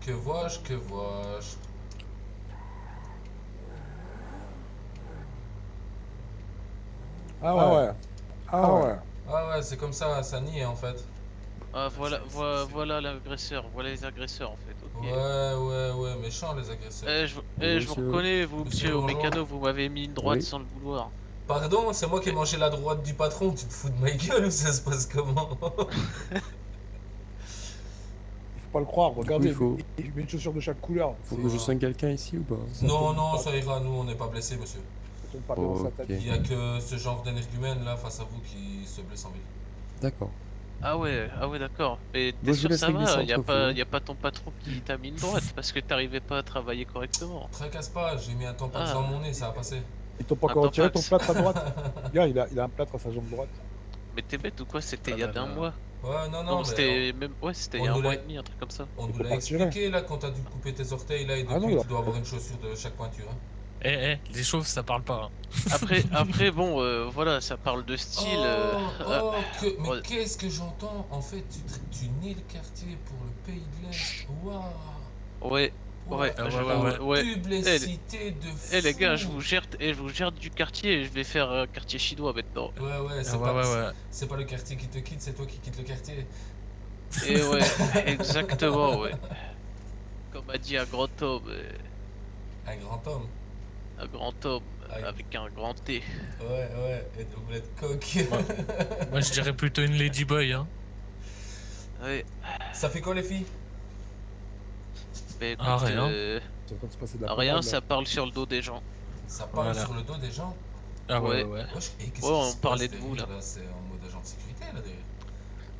Que vois-je, que vois-je? Ah Ah ouais, ouais, ah ah ouais. ouais. Ah ouais, c'est comme ça nie en fait. Ah, voilà l'agresseur, voilà les agresseurs en fait, ok. Ouais, méchant les agresseurs. Eh, Bonjour je vous monsieur. reconnais, vous, Monsieur, monsieur au bonjour. mécano, vous m'avez mis une droite Oui. sans le vouloir. Pardon, c'est moi qui ai Eh, mangé la droite du patron, tu te fous de ma gueule ou ça se passe comment? Il faut pas le croire, Du coup, il regardez, faut, il met une chaussure de chaque couleur. faut C'est, que je Voilà. soigne quelqu'un ici ou pas? ça Non, tombe non, pas, ça ira, nous on n'est pas blessés, monsieur. ça tombe pas bien dans sa tête. Ok, Il y a que ce genre d'énergumène là face à vous qui se blesse en ville. d'accord. ah ouais, d'accord. Mais t'es Bon, je vous sûr laisse ça régler ça va? entre vous. Y a pas ton patron qui t'a mis une droite parce que t'arrivais pas à travailler correctement. Tracasse pas, j'ai mis un tampax dans Ah, mon nez, ça a passé. Ils t'ont pas un encore retiré ton tampax. plâtre à droite? Gars, il a un plâtre à sa jambe droite. Mais t'es bête ou quoi? C'était Ah il y a là d'un là. mois. Ouais, non, Non, non, mais c'était même, ouais, c'était il y on a un nous mois l'a et demi, un truc comme ça. on Il nous peut l'a pas retirer. expliqué là quand t'as dû te couper tes orteils là et Ah non, depuis tu dois avoir une chaussure de chaque pointure. Hein. Les chauves, ça parle pas. Après, bon, voilà, ça parle de style. Mais Ouais, qu'est-ce que j'entends? En fait, tu nies le quartier pour le pays de l'Est. Waouh! ouais, Waouh, Ah je ouais, ouais, la vous, ouais. ouais. Eh, publicité de les fou! gars, je vous gère du quartier et je vais faire quartier chinois maintenant. Ouais, Ah ouais, ouais, ouais. c'est pas le quartier qui te quitte, c'est toi qui quittes le quartier. Et ouais, exactement, ouais. Comme a dit un grand homme, Un grand homme. un grand homme Aïe. avec un grand T. Et de voulez être coq. Moi, moi, je dirais plutôt une ladyboy, hein. Ouais, Ça fait quoi les filles? bah Ah, écoute, rien. C'est en train de se passer de la rien, panade là. ça parle sur le dos des gens. Ça parle Voilà. sur le dos des gens? Ah ouais, ouais, Ouais, ouais. Wesh, et qu'est-ce ouais, qui on se passe parlait de vous derrière là. là? C'est en mode agent de sécurité là derrière.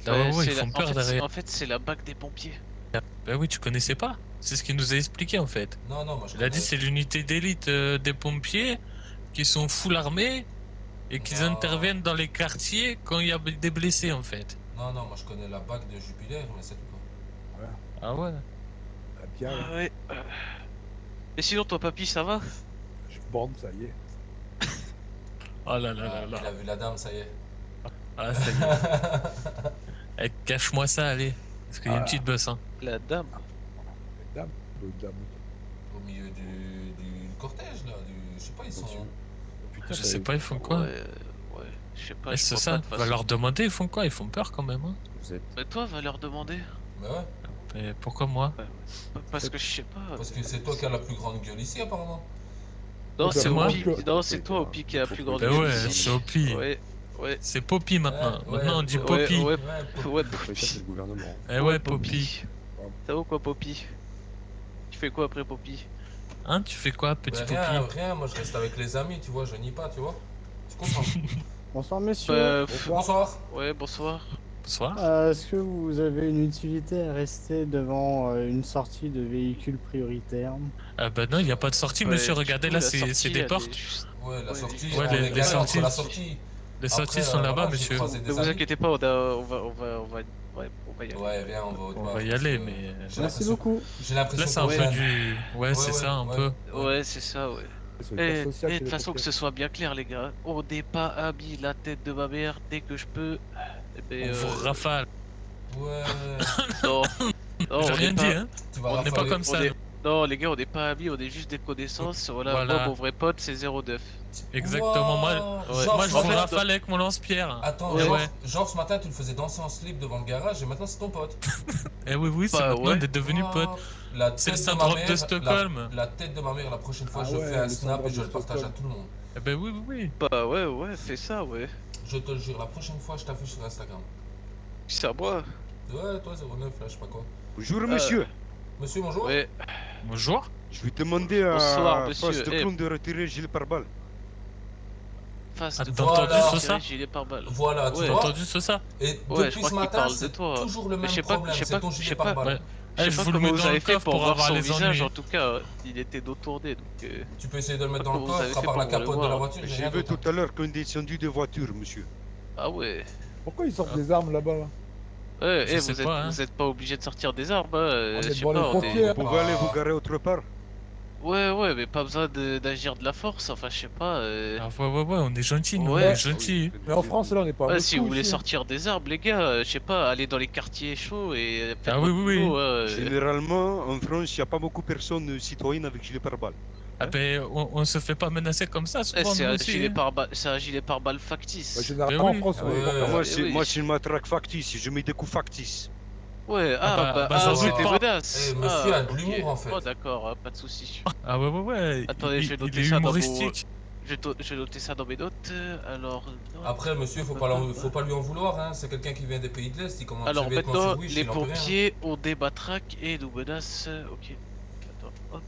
Ah ouais, ouais, ils C'est font peur derrière. en fait, c'est la bague des pompiers. Bah oui, tu connaissais pas. C'est ce qu'il nous a expliqué en fait. Non, non, moi je Il a dit connais. c'est l'unité d'élite des pompiers qui sont full armés et qu'ils Non. interviennent dans les quartiers quand il y a des blessés en fait. Non, non, moi je connais la bague de Jupiler, mais c'est tout quoi. Voilà, Ah ouais. la bière là. Ah ouais. Et sinon, toi, papy, ça va? Je bande, ça y est. Oh là là Ah, là il a là. vu la dame, ça y est. Ah ça y est. Eh, cache-moi ça, allez. Parce qu'il y a une Ah. petite bosse, hein. La dame. Les dames, le dame. Au milieu du cortège là, je sais pas, ils sont. Attention. Putain, Je sais t'avais- pas, ils font quoi? Ouais, je sais pas, Eh, je c'est crois ça, pas de toute va façon. leur demander, ils font quoi? Ils font peur quand même, hein. Vous êtes. Mais toi, va leur demander. Bah ouais, Mais pourquoi moi? Ouais, parce que je sais pas. parce que c'est toi qui as la plus grande gueule ici apparemment. Non, Donc, c'est c'est moi. Opi. Non, c'est toi, Opi, qui a la plus grande Bah gueule ouais, ici. c'est Opi. Ouais, C'est Poppy maintenant. Ouais, Maintenant on dit ouais, Poppy. ouais, Poppy. ouais, Après, ça, c'est le Poppy. gouvernement. Eh ouais, Poppy. Ça va ou quoi, Poppy? Tu fais quoi après, Poppy? Hein, tu fais quoi, petit Bah, rien, Poppy? rien, moi je reste avec les amis, tu vois, je nie pas, tu vois. Tu comprends? Bonsoir messieurs. Bonsoir. Ouais, bonsoir. Bonsoir. Est-ce que vous avez une utilité à rester devant une sortie de véhicule prioritaire? Ah bah non, il n'y a pas de sortie, Ouais, monsieur. du Regardez coup, là, la c'est sortie, des elle est portes. juste- Ouais, la Ouais, sortie, Ouais, on les est garé sorties. entre la sortie. Les sorties Après, sont là-bas, voilà, j'ai monsieur. croisé Ne des vous amis. inquiétez pas, ouais, on va y aller. Ouais, viens, on va au On bar, va y parce aller, que mais j'ai Merci l'impression- beaucoup. J'ai l'impression là, c'est un qu'on peu traîne. du. Ouais, c'est ça, un peu. Ouais, c'est ça, ouais. C'est le cas social De chez toute les façon, que pompiers. ce soit bien clair, les gars. On n'est pas amis, la tête de ma mère, dès que je peux. Eh ben, On vous rafale. Ouais, non, non, J'ai on rien n'est dit, pas. hein. tu vas On n'est pas rafaler. comme ça. Non, les gars, on n'est pas amis, on est juste des connaissances. Voilà, Voilà. moi, mon vrai pote, c'est 09. Exactement. Moi, Wow. Ouais. Genre, moi, je ce vous matin- rafale avec mon lance-pierre. Attends, Eh genre, ouais. genre ce matin tu le faisais danser en slip devant le garage et maintenant c'est ton pote. Eh oui, oui, c'est Bah maintenant, ouais. on est devenus Wow. potes. La C'est le tête de ma syndrome mère, de Stockholm. la tête de ma mère, la prochaine fois Ah je ouais, fais un le snap et syndrome je de le partage à Stockholm. tout le monde. Eh ben oui, oui, oui. Bah ouais, fais ça, ouais. Je te le jure, la prochaine fois je t'affiche sur Instagram. C'est à moi. Ouais, toi 09 là, je sais pas quoi. Bonjour monsieur, Monsieur, bonjour. Ouais. Bonjour. je vais demander à Bonsoir, monsieur. Face de Eh. Clown de retirer Gilles pare-balles. Face Ah, de t'as entendu tirer, sur ça gilet pare-balles. Voilà, tu Ouais. T'as vois. entendu sur ça? Et Ouais, je depuis crois ce qu'il matin, parle de c'est toi. toujours le Mais même je sais pas- problème, je sais c'est pas- ton je gilet sais pas- par balle. Ouais. Je Eh, sais pas vous le comment mets vous dans le avez fait coffre pour pour voir avoir son les visage, ennuis. en tout cas, il était dos tourné, donc... Tu peux essayer de le mettre dans le Comment vous avez coffre, à fait part la pour le capote de voir la voiture, j'ai J'ai rien vu d'autre. tout à l'heure qu'on est descendu de voiture monsieur. Ah ouais. Pourquoi ils sortent des armes là-bas là? Ouais, Je sais vous êtes, pas, hein. vous êtes pas obligé de sortir des armes, hein, On est je sais devant les pas, on pompiers, est... hein. Vous pouvez aller vous garer autre part. Ouais, mais pas besoin d'agir de la force, enfin, je sais pas. Ah ouais, on est gentils, nous, on Ouais. est gentils. Mais en France, là, on n'est pas à Ouais, si Moscou vous voulez aussi, hein. sortir des arbres, les gars, je sais pas, aller dans les quartiers chauds et faire Ah oui, votre oui, oui. boulot, Généralement, en France, il n'y a pas beaucoup de personnes citoyennes avec gilet pare-balles. Ah ben, on se fait pas menacer comme ça, souvent, c'est nous un aussi. gilet hein. pare-balles, c'est un gilet pare-balles factice. Bah, généralement, oui. en France, Ah on est ouais, pas ouais, comme Moi, ouais. c'est oui. moi, c'est une matraque factice. Je mets des coups factices. Ouais, sans doute c'était pas. menace. Eh, monsieur a de ok. l'humour, en fait. Oh, d'accord, pas de soucis. Ah ouais. Attendez, je vais Il noter est ça dans mon... humoristique. Je vais noter ça dans mes notes. Alors, Après, monsieur, faut pas lui en vouloir, hein. C'est quelqu'un qui vient des pays de l'Est, il commence alors à vêtements maintenant, sur Wish, les il en peut rien. pompiers ont des matraques et nous menacent. Ok. Attends, hop.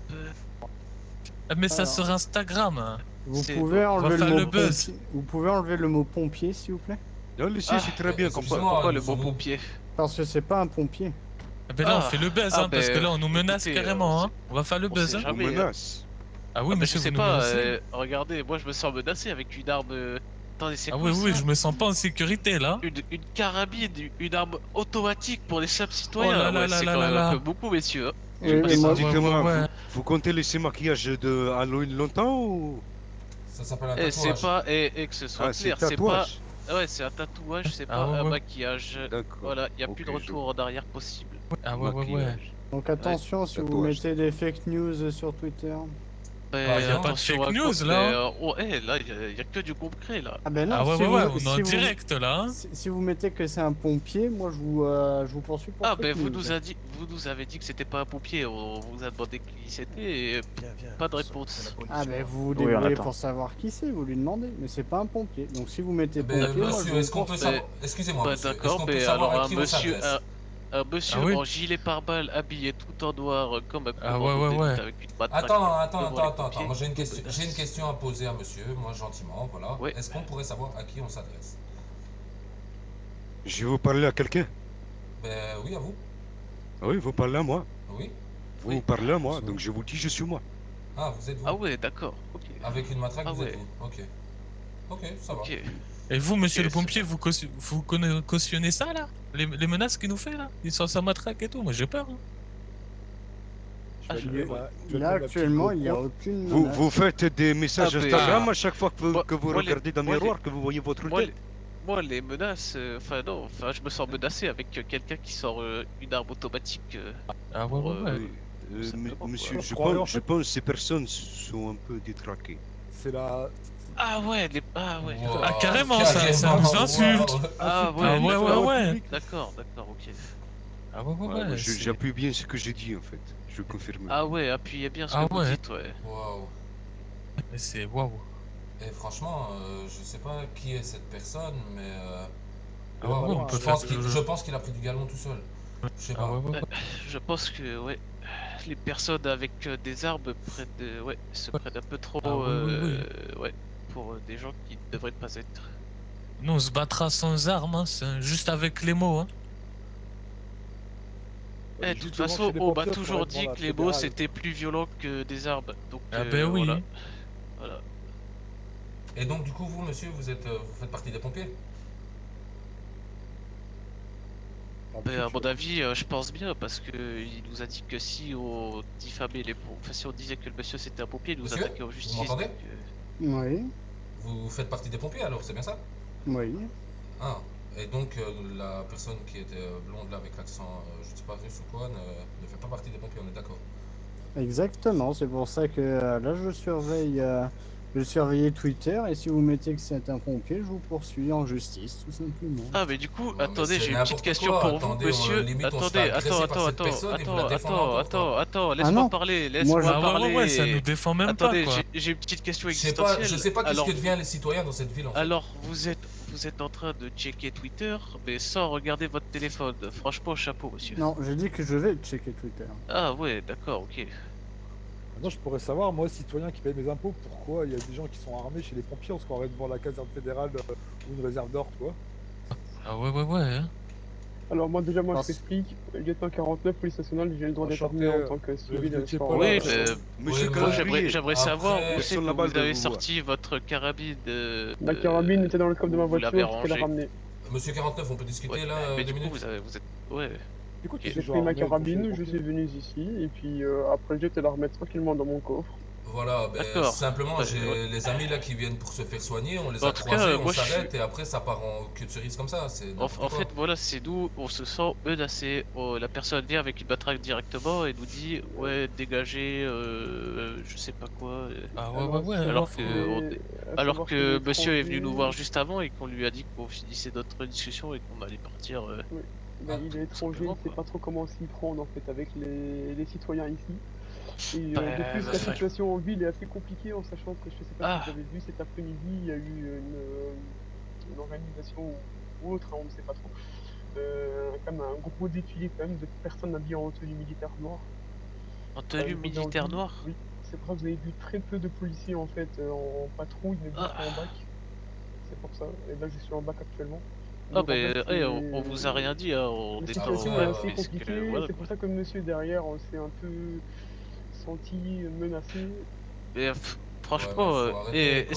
Ah, mais ça Alors. sur Instagram. hein. Vous C'est- pouvez on va enlever faire le le mot buzz. pompier. Vous pouvez enlever le mot pompier, s'il vous plaît? Non, laissez, Ah, c'est très bien comme ça. excusez-moi, Pourquoi nous le mot sommes- pompier? Parce que c'est pas un pompier. Ah ben là, on Ah. fait le buzz, Ah, hein, parce que ben, là, on nous menace écoutez, carrément. on Hein. On va faire le on buzz. sait Hein. On jamais. menace. Ah oui, Ah, bah, je monsieur, sais vous nous pas, menacez. regardez, moi je me sens menacé avec une arme. Attendez, c'est Ah quoi oui, ça? je me sens pas en sécurité, là. Une carabine, une arme automatique pour les simples citoyens. Oh là là ouais, là c'est là quand là même là. un peu beaucoup, messieurs. hein. Oui, sais mais pas moi- si- Dites-moi, ouais. vous comptez laisser maquillage de Halloween longtemps ou... Ça s'appelle un Eh, c'est tatouage. pas, et que ce soit Ah, c'est clair, c'est pas. tatouage. Ouais, c'est un tatouage, c'est Ah, pas ouais, un ouais. maquillage. D'accord. Voilà, il n'y a plus Ok, de je retour en arrière possible. Ah ouais. Maquillage. Donc attention si vous tatouage. mettez des fake news sur Twitter. Bah, y a pas de attention fake à news, quoi- là, mais, oh, là, il y a que du concret là. Ah ben non, Ah ouais, si vous, on est si en vous- direct, là. Hein. si vous mettez que c'est un pompier, moi je vous poursuis pour Ah, fake ben vous news. nous avez dit que c'était pas un pompier, on vous a demandé qui c'était et pas de réponse. Ah ben vous vous Oui, on débrouillez attend. pour savoir qui c'est, vous lui demandez, mais c'est pas un pompier. Donc si vous mettez Ben, pompier, moi je monsieur, vous est-ce qu'on peut poursuis. savoir... Excusez-moi, Bah monsieur, est-ce d'accord, qu'on peut mais savoir alors à qui on s'adresse? un monsieur Ah oui. en gilet pare-balles habillé tout en noir comme un Ah commando ouais. d'élite avec une matraque Attends, devant les pompiers. moi j'ai une question à poser à monsieur, moi gentiment, voilà. Ouais. Est-ce qu'on pourrait savoir à qui on s'adresse? Je vais vous parler à quelqu'un. Ben oui, à vous. Oui, vous parlez à moi. Oui. Vous Oui. parlez à moi, donc je vous dis je suis moi. Ah, vous êtes vous. Ah ouais, d'accord, ok. Avec une matraque, Ah vous êtes ouais. vous. Ok. Ok, ça va. Ok. Et vous, monsieur Ok, le pompier, vous cautionnez ça, là les menaces qu'il nous fait, là. Ils sont sa matraque et tout. Moi, j'ai peur. Hein. Ah, Je vais Il le est- mettre ma- je vais le Là mettre ma actuellement petite il n'y a GoPro. aucune Vous, menace. vous faites des messages Ah, mais- Instagram à chaque fois que vous, Moi- que vous moi, les- regardez dans le moi, les- miroir, que vous voyez votre Moi, tête. moi, les menaces, enfin non, enfin je me sens menacé avec quelqu'un qui sort une arme automatique. Ah ouais. Oui, Simplement, monsieur, quoi. je croyais, en pense, je fait- pense que ces personnes sont un peu détraquées. C'est la. Ah ouais, ah ouais. Wow. Ah, carrément, ça nous insulte. Wow. Ah ouais, Ah ouais, d'accord. ouais. D'accord, ok. Ah ouais. Ouais, c'est- j'appuie bien ce que j'ai dit en fait. Je confirme. Ah ouais, appuyez bien ce Ah que vous ouais. dites, ouais. Waouh. Mais c'est waouh. Et franchement, je sais pas qui est cette personne, mais Ah waouh, ouais, on peut je faire pense qu'il a pris du galon tout seul. Je sais Ah pas. ouais. Je pense que, ouais, les personnes avec des armes se prennent un peu trop, Ah oui. ouais, pour des gens qui ne devraient pas être. Nous, on se battra sans armes, hein, juste avec les mots. Hein. De toute façon, on m'a toujours dit que les mots c'était plus violent que des armes. Donc, Ah ben oui. voilà. Et donc du coup, vous, monsieur, vous faites partie des pompiers? À mon avis, je pense bien parce que il nous a dit que si on diffamait enfin si on disait que le monsieur c'était un pompier, il nous Monsieur, attaquait en justice. m'entendez? donc, Oui, Vous faites partie des pompiers alors, c'est bien ça? oui. Ah. Et donc la personne qui était blonde là avec l'accent, je ne sais pas russe ou quoi, ne fait pas partie des pompiers, on est d'accord? Exactement, c'est pour ça que là je surveillais Twitter et si vous mettez que c'est un pompier, je vous poursuis en justice, tout simplement. Ah mais du coup, Ouais, mais attendez, c'est j'ai une n'importe petite question quoi. pour Attendez, vous, monsieur. limite, on se fait agresser par cette personne et vous la défendez encore, quoi. Attends, Ah laisse-moi non. parler, Moi, laisse-moi je- Ah parler. ouais, ça nous défend même Attendez, pas, quoi. j'ai une petite question Je sais existentielle. pas qu'est-ce Alors, que devient les citoyens dans cette ville en fait. alors vous êtes en train de checker Twitter, mais sans regarder votre téléphone. Franchement, chapeau, monsieur. Non, j'ai dit que je vais checker Twitter. Ah ouais, d'accord, ok. Maintenant, je pourrais savoir, moi, citoyen qui paye mes impôts, pourquoi il y a des gens qui sont armés chez les pompiers, on se croirait devant la caserne fédérale ou une réserve d'ordre, quoi. Ah ouais. Hein. Alors moi déjà Parce- je t'explique, lieutenant 49, police nationale, j'ai le droit d'être Enchanté, armé en tant que civil. vous étiez sans- pas là, Oui, ouais. mais Monsieur Ouais, moi, Calendrier, j'aimerais Après, savoir où c'est personne que n'a balle vous de avez vous sorti votre carabine de... La carabine était dans le coffre de ma vous voiture, l'avez parce qu'elle a rangée. ramené. Monsieur 49, on peut discuter Ouais, là mais 2 du coup, minutes? vous êtes... Ouais. C'est quoi J'ai qui J'ai pris ma carabine, je suis venu ici, et puis après j'étais la remettre tranquillement dans mon coffre. Voilà, ben, D'accord. simplement, Ouais, j'ai ouais. les amis là qui viennent pour se faire soigner, on les Bah, a en tout cas, croisés, on moi, je suis- s'arrête et après ça part en queue de cerise comme ça, c'est n'importe En quoi. fait, voilà, c'est nous, on se sent menacé. Oh, la personne vient avec une matraque directement et nous dit, ouais, dégagez, je sais pas quoi. Ah ouais, ouais, Alors, ouais. Alors Faut- que, alors que monsieur est venu nous voir juste avant et qu'on lui a dit qu'on finissait notre discussion et qu'on allait partir. Ben, il est étranger, il simplement, sait quoi. pas trop comment s'y prendre en fait avec les citoyens ici. Et Bah, de plus, bah, la bah, situation en ville est assez compliquée en sachant que je sais pas si vous Ah, avez vu cet après-midi, il y a eu une organisation ou autre, hein, on ne sait pas trop. Comme un gros défilé quand même de personnes habillées en tenue militaire noire. en tenue Vous avez en militaire vu- noire. Oui, c'est pour ça que vous avez vu très peu de policiers en fait en patrouille, mais beaucoup en Ah, bac. C'est pour ça. Et là, je suis en bac actuellement. ah Donc en fait, ben, on vous a rien dit, hein, on la est Après, situation est en. assez Mais c'est que, compliquée. voilà, C'est quoi. pour ça que monsieur derrière, on s'est un peu senti menacé. Mais, ouais, mais franchement, faut arrêter quoi.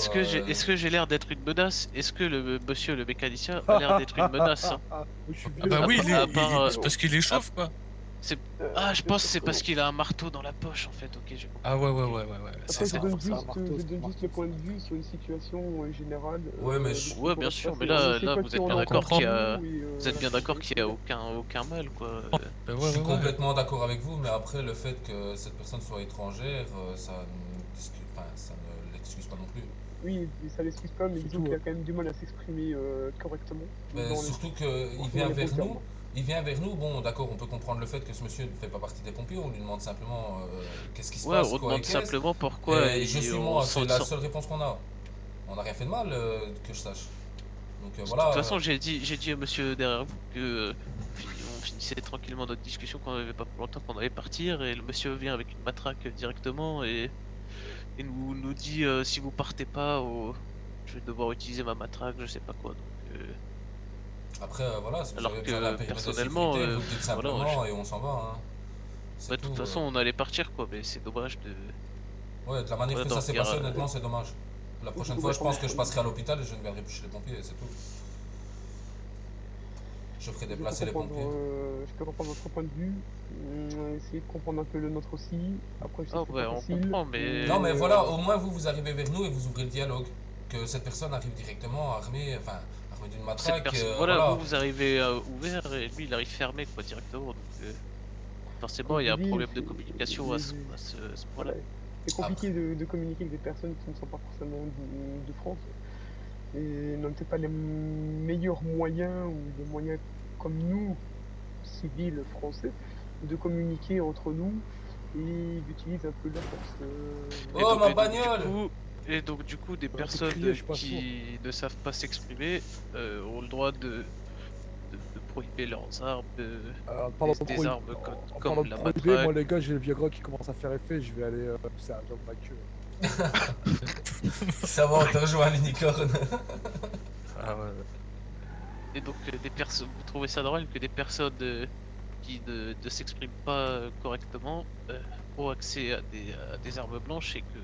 est-ce que j'ai l'air d'être une menace? Est-ce que le monsieur le mécanicien a l'air d'être une menace, hein? Je suis Ah bah vieux. oui, À part, c'est parce qu'il est chauffe, quoi. C'est... Euh, Ah, je bien pense que sûr c'est que parce non. qu'il a un marteau dans la poche, en fait. Ok, j'ai compris. Ah ouais, ouais, ouais, ouais, ouais. C'est Après, ça. c'est un marteau, je c'est un donne juste marteau, le point de c'est vue sur une situation générale. Ouais, mais de ce qui Ouais, pourrait bien se sûr, mais passer. On ne là, sait là, pas vous qui êtes on bien a en d'accord face qu'il y de a, nous. Et, vous êtes voilà, bien quoi, d'accord vous qu'il y a voyez ce que je veux dire. aucun mal, quoi. Bah je ouais, suis ouais, ouais. complètement d'accord avec vous, mais après le fait que cette personne soit étrangère, ça ne l'excuse pas non plus. Oui, et ça l'excuse pas, mais disons Surtout, qu'il a quand même du mal à s'exprimer correctement. Mais Dans les, surtout qu'il forcément vient les bons vers nous, termes. bon d'accord, on peut comprendre le fait que ce monsieur ne fait pas partie des pompiers, on lui demande simplement qu'est-ce qui se Ouais, passe, on quoi et demande qu'est-ce. simplement pourquoi Et je suis on moi, c'est sent... la seule réponse qu'on a. On n'a rien fait de mal, que je sache. Donc De toute voilà. façon, j'ai dit à monsieur derrière vous que on finissait tranquillement notre discussion qu'on avait pas longtemps qu'on allait partir et le monsieur vient avec une matraque directement et nous dit si vous partez pas, je vais devoir utiliser ma matraque, je sais pas quoi. Donc, Après, voilà, si vous alors avez besoin d'un que périmètre de personnellement, sécurité, vous le dites voilà, simplement et on s'en va, hein. ouais, C'est de tout. toute façon on allait partir quoi, mais c'est dommage de Ouais, de la manière voilà, que d'en ça s'est venir passé, honnêtement, c'est dommage. La Je prochaine peux fois, je pense comprendre que je votre point de passerai à vue. l'hôpital et je ne viendrai plus chez les pompiers, c'est tout. Je ferai Je peux déplacer les comprendre, pompiers. je peux comprendre votre point de vue. Essayer de comprendre un peu le nôtre aussi. Après, je sais ah que c'est ouais, pas on facile. comprend, mais Non, mais voilà, au moins vous arrivez vers nous et vous ouvrez le dialogue. Que cette personne arrive directement armée, enfin, armée d'une cette matraque, personne, voilà, voilà. vous arrivez ouvert et lui il arrive fermé quoi directement, donc forcément Comme il je y a vous un dis, problème de communication à ce point-là. voilà, c'est compliqué de communiquer avec des personnes qui ne sont pas forcément de France et n'ont peut-être pas les meilleurs moyens ou des moyens comme nous, civils français, de communiquer entre nous et d'utiliser un peu la force. Oh, ma Du bagnole! coup, et donc du coup, des On a un peu personnes crié, je suis pas qui ne savent pas s'exprimer ont le droit de prohiber leurs armes, des armes en comme parlant de la prohibé, moi matraque. les gars, j'ai le Viagra qui commence à faire effet, je vais aller pousser un job ma queue. Ça va, on te rejoint à l'unicorne. Ah ouais. Et donc des personnes, vous trouvez ça normal que des personnes qui ne s'expriment pas correctement ont accès à des armes blanches et que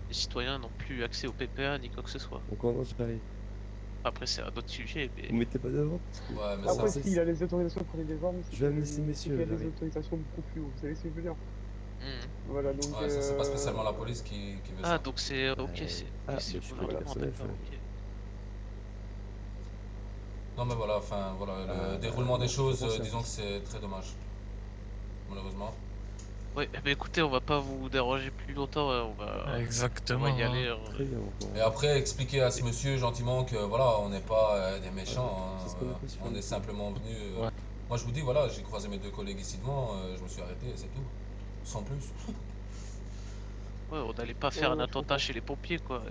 les citoyens n'ont plus accès au PPA ni quoi que ce soit. Donc quand j'arrive, Après c'est un autre sujet, mais vous mettez pas devant parce que... Ouais, mais Après, ça. s'il a les autorisations pour les armes, Je vais amener ces qu'il messieurs, y a des j'arrive. autorisations beaucoup plus haut. Vous savez ce que je veux dire? Hmm. Voilà, donc. Ouais, ça, c'est pas spécialement la police qui veut Ah ça. donc c'est ok, c'est Ah, c'est mais le je suis pas gouvernement, personnel, d'accord, ok. Non, mais voilà, enfin, voilà, le déroulement des choses, disons que c'est très dommage. Malheureusement. Ouais, mais écoutez, on va pas vous déranger plus longtemps, hein, on Exactement. va y hein. aller. Très bien. bon. Et après, expliquer à ce monsieur gentiment que voilà, on n'est pas des méchants, hein, c'est ce qu'on appelle sur on le est coup. simplement venu. Ouais. Moi, je vous dis, voilà, j'ai croisé mes deux collègues ici devant, je me suis arrêté, et c'est tout. Sans plus. Ouais, on n'allait pas faire Ouais, un je comprends. attentat chez les pompiers, quoi.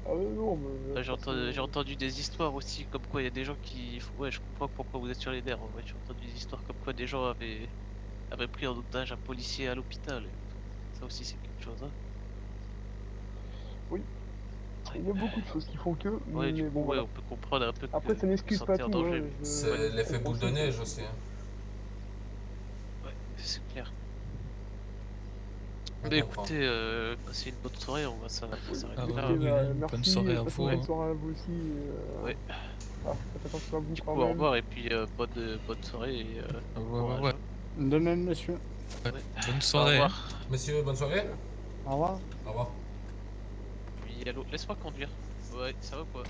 Ah non, mais. J'ai entendu des histoires aussi, comme quoi il y a des gens qui... Ouais, je comprends pourquoi vous êtes sur les nerfs, en fait. J'ai entendu des histoires comme quoi des gens avaient pris en otage un policier à l'hôpital. Ça aussi, c'est quelque chose, hein. Oui. Il y a beaucoup de choses qui font que. Ouais, Mais du coup, bon, ouais, voilà. on peut comprendre un peu Après, que ça n'excuse vous pas sentez en tout. danger, Hein. mais- C'est l'effet boule de neige aussi. Hein. Ouais, c'est clair. On Mais comprend. écoutez, passez une bonne soirée, on va s'arrêter Ah là. bah Ok, oui, bah, oui, merci. bonne soirée à Passez vous, une bonne hein. soirée à vous aussi. Ouais. Ah, faites attention à vous Du coup, quand au même. revoir et puis bonne soirée et Ouais. De même, monsieur. Bonne Au soirée. Hein. revoir. Messieurs, bonne soirée. Au revoir. Au revoir. Puis allô, laisse-moi conduire. Ouais, ça va ou quoi?